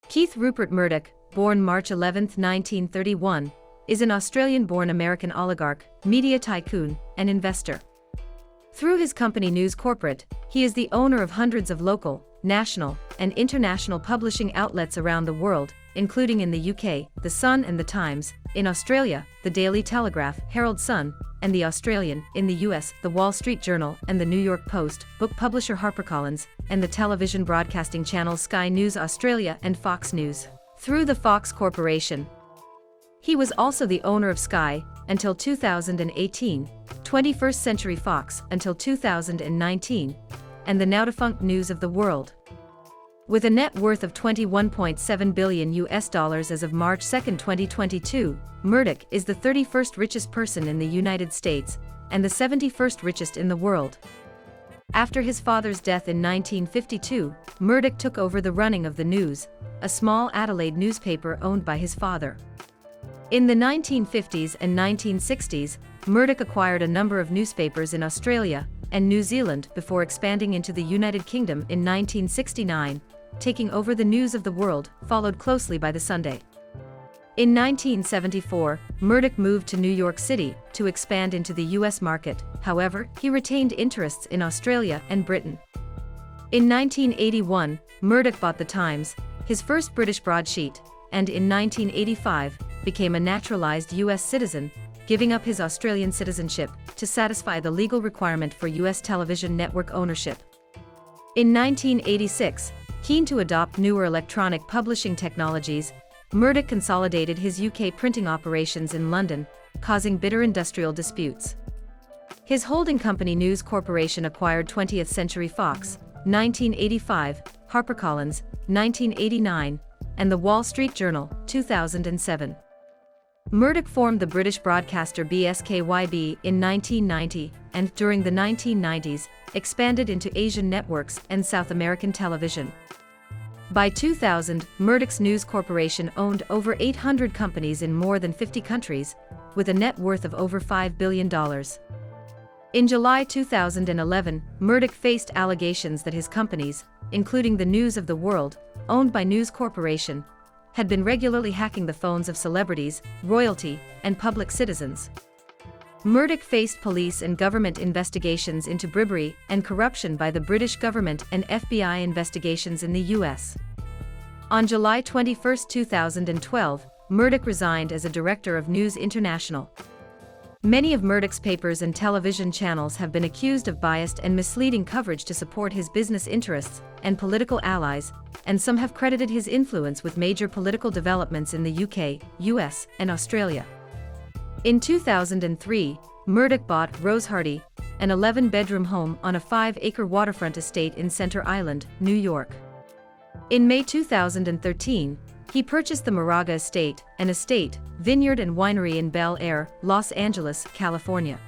Keith Rupert Murdoch, born March 11, 1931, is an Australian-born American oligarch, media tycoon, and investor. Through his company News Corporate, he is the owner of hundreds of local, national, and international publishing outlets around the world, including in the UK, The Sun and The Times, in Australia, The Daily Telegraph, Herald Sun, and The Australian, in the US, The Wall Street Journal and The New York Post, book publisher HarperCollins, and the television broadcasting channels Sky News Australia and Fox News. Through the Fox Corporation, he was also the owner of Sky, until 2018, 21st Century Fox, until 2019, and the now-defunct News of the World. With a net worth of $21.7 billion as of March 2, 2022, Murdoch is the 31st richest person in the United States, and the 71st richest in the world. After his father's death in 1952, Murdoch took over the running of The News, a small Adelaide newspaper owned by his father. In the 1950s and 1960s, Murdoch acquired a number of newspapers in Australia and New Zealand before expanding into the United Kingdom in 1969, taking over the News of the World, followed closely by The Sunday. In 1974, Murdoch moved to New York City to expand into the US market. However, he retained interests in Australia and Britain. In 1981, Murdoch bought The Times, his first British broadsheet, and in 1985, became a naturalized US citizen, giving up his Australian citizenship to satisfy the legal requirement for US television network ownership. In 1986, keen to adopt newer electronic publishing technologies, Murdoch consolidated his UK printing operations in London, causing bitter industrial disputes. His holding company News Corporation acquired 20th Century Fox, 1985, HarperCollins, 1989, and The Wall Street Journal, 2007. Murdoch formed the British broadcaster BSKYB in 1990, and during the 1990s, expanded into Asian networks and South American television. By 2000, Murdoch's News Corporation owned over 800 companies in more than 50 countries, with a net worth of over $5 billion. In July 2011, Murdoch faced allegations that his companies, including the News of the World, owned by News Corporation, had been regularly hacking the phones of celebrities, royalty, and public citizens. Murdoch faced police and government investigations into bribery and corruption by the British government and FBI investigations in the US. On July 21, 2012, Murdoch resigned as a director of News International. Many of Murdoch's papers and television channels have been accused of biased and misleading coverage to support his business interests and political allies, and some have credited his influence with major political developments in the UK, US, and Australia. In 2003, Murdoch bought Rosehearty, an 11-bedroom home on a 5-acre waterfront estate in Center Island, New York. In May 2013, he purchased the Moraga Estate, an estate, vineyard and winery in Bel Air, Los Angeles, California.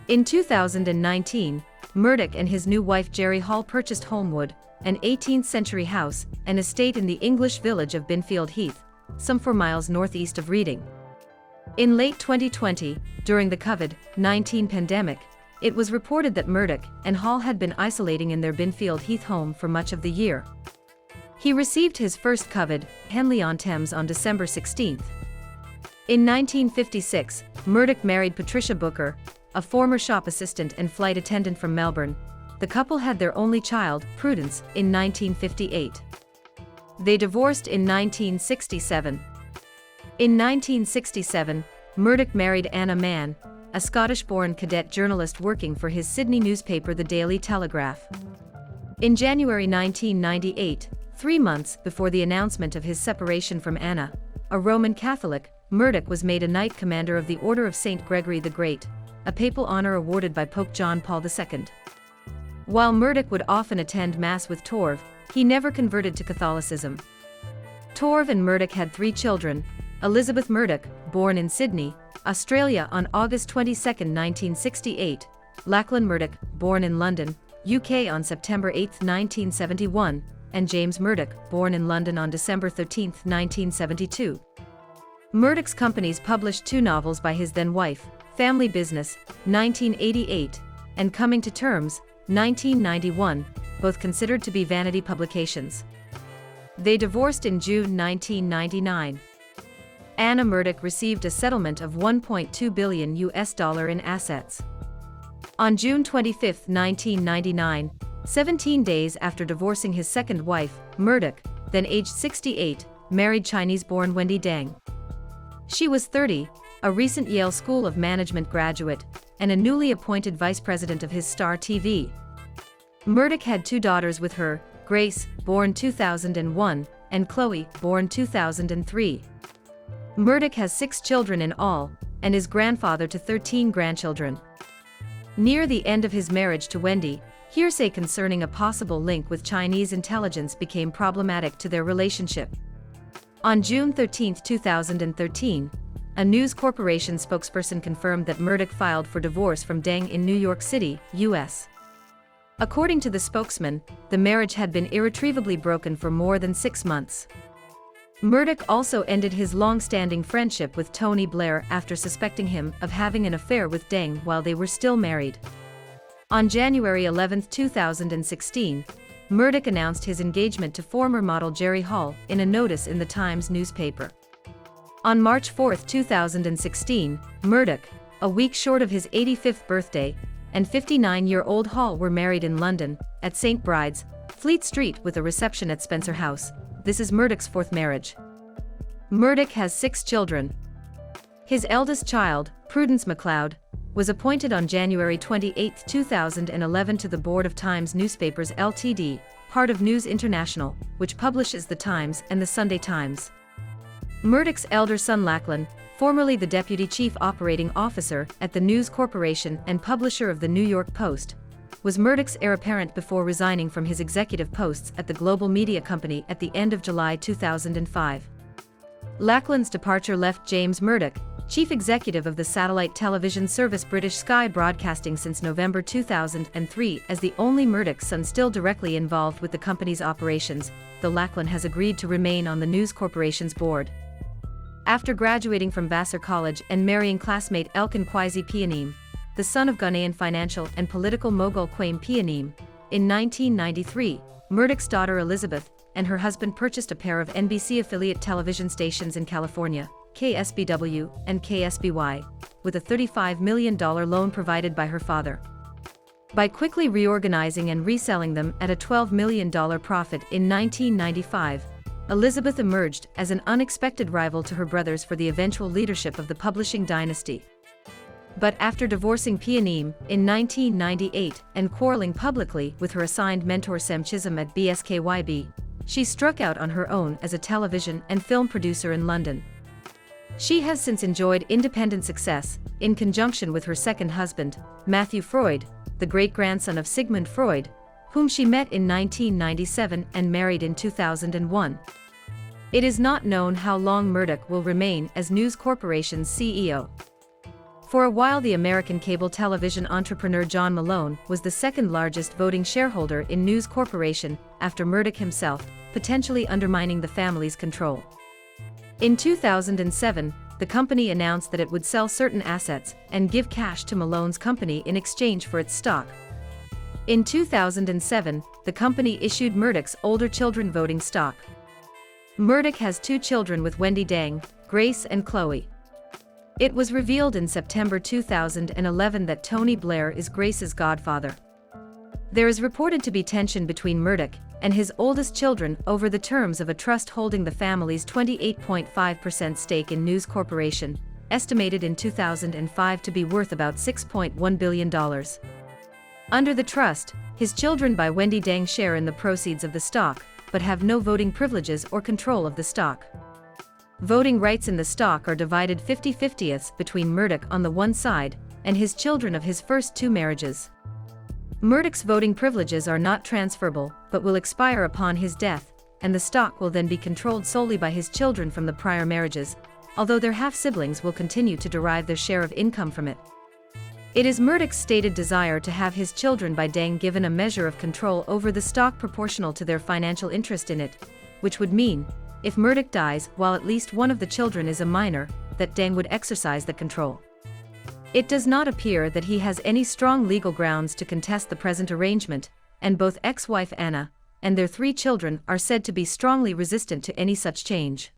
In 2019, Murdoch and his new wife Jerry Hall purchased Holmwood, an 18th-century house, an estate in the English village of Binfield Heath, some 4 miles northeast of Reading. In late 2020, during the COVID-19 pandemic, it was reported that Murdoch and Hall had been isolating in their Binfield Heath home for much of the year. He received his first COVID, Henley-on-Thames, on December 16. In 1956, Murdoch married Patricia Booker, a former shop assistant and flight attendant from Melbourne. The couple had their only child, Prudence, in 1958. They divorced in 1967. In 1967, Murdoch married Anna Mann, a Scottish-born cadet journalist working for his Sydney newspaper The Daily Telegraph. In January 1998, 3 months before the announcement of his separation from Anna, a Roman Catholic, Murdoch was made a Knight Commander of the Order of St. Gregory the Great, a papal honor awarded by Pope John Paul II. While Murdoch would often attend Mass with Torv, he never converted to Catholicism. Torv and Murdoch had 3 children: Elizabeth Murdoch, born in Sydney, Australia on August 22, 1968, Lachlan Murdoch, born in London, UK on September 8, 1971, and James Murdoch, born in London on December 13, 1972. Murdoch's companies published 2 novels by his then-wife, Family Business, 1988, and Coming to Terms, 1991, both considered to be vanity publications. They divorced in June 1999. Anna Murdoch received a settlement of $1.2 billion in assets. On June 25, 1999, 17 days after divorcing his second wife, Murdoch, then aged 68, married Chinese-born Wendy Deng. She was 30, a recent Yale School of Management graduate, and a newly appointed vice president of his Star TV. Murdoch had two daughters with her, Grace, born 2001, and Chloe, born 2003. Murdoch has 6 children in all, and is grandfather to 13 grandchildren. Near the end of his marriage to Wendy, hearsay concerning a possible link with Chinese intelligence became problematic to their relationship. On June 13, 2013, a News Corporation spokesperson confirmed that Murdoch filed for divorce from Deng in New York City, U.S. According to the spokesman, the marriage had been irretrievably broken for more than 6 months. Murdoch also ended his long-standing friendship with Tony Blair after suspecting him of having an affair with Deng while they were still married. On January 11, 2016, Murdoch announced his engagement to former model Jerry Hall in a notice in the Times newspaper. On March 4, 2016, Murdoch, a week short of his 85th birthday, and 59-year-old Hall were married in London, at St. Bride's, Fleet Street, with a reception at Spencer House. This is Murdoch's 4th marriage. Murdoch has 6 children. His eldest child, Prudence MacLeod, was appointed on January 28, 2011 to the board of Times Newspapers Ltd., part of News International, which publishes The Times and The Sunday Times. Murdoch's elder son Lachlan, formerly the deputy chief operating officer at the News Corporation and publisher of the New York Post, was Murdoch's heir apparent before resigning from his executive posts at the global media company at the end of July 2005. Lachlan's departure left James Murdoch, chief executive of the satellite television service British Sky Broadcasting since November 2003, as the only Murdoch son still directly involved with the company's operations, though Lachlan has agreed to remain on the News Corporation's board. After graduating from Vassar College and marrying classmate Elkin Kwasi Pianim, the son of Ghanaian financial and political mogul Kwame Pianim, in 1993, Murdoch's daughter Elizabeth and her husband purchased a pair of NBC affiliate television stations in California, KSBW and KSBY, with a $35 million loan provided by her father. By quickly reorganizing and reselling them at a $12 million profit in 1995, Elizabeth emerged as an unexpected rival to her brothers for the eventual leadership of the publishing dynasty. But after divorcing Pianim in 1998 and quarreling publicly with her assigned mentor Sem Chisholm at BSKYB, she struck out on her own as a television and film producer in London. She has since enjoyed independent success, in conjunction with her second husband, Matthew Freud, the great-grandson of Sigmund Freud, whom she met in 1997 and married in 2001. It is not known how long Murdoch will remain as News Corporation's CEO. For a while, the American cable television entrepreneur John Malone was the second-largest voting shareholder in News Corporation after Murdoch himself, potentially undermining the family's control. In 2007, the company announced that it would sell certain assets and give cash to Malone's company in exchange for its stock. In 2007, the company issued Murdoch's older children voting stock. Murdoch has 2 children with Wendy Deng, Grace and Chloe. It was revealed in September 2011 that Tony Blair is Grace's godfather. There is reported to be tension between Murdoch and his oldest children over the terms of a trust holding the family's 28.5% stake in News Corporation, estimated in 2005 to be worth about $6.1 billion. Under the trust, his children buy Wendy Deng share in the proceeds of the stock, but have no voting privileges or control of the stock. Voting rights in the stock are divided 50-50 between Murdoch on the one side and his children of his first 2 marriages. Murdoch's voting privileges are not transferable but will expire upon his death, and the stock will then be controlled solely by his children from the prior marriages, although their half-siblings will continue to derive their share of income from it. It is Murdoch's stated desire to have his children by Deng given a measure of control over the stock proportional to their financial interest in it, which would mean, if Murdoch dies while at least one of the children is a minor, that Deng would exercise the control. It does not appear that he has any strong legal grounds to contest the present arrangement, and both ex-wife Anna and their 3 children are said to be strongly resistant to any such change.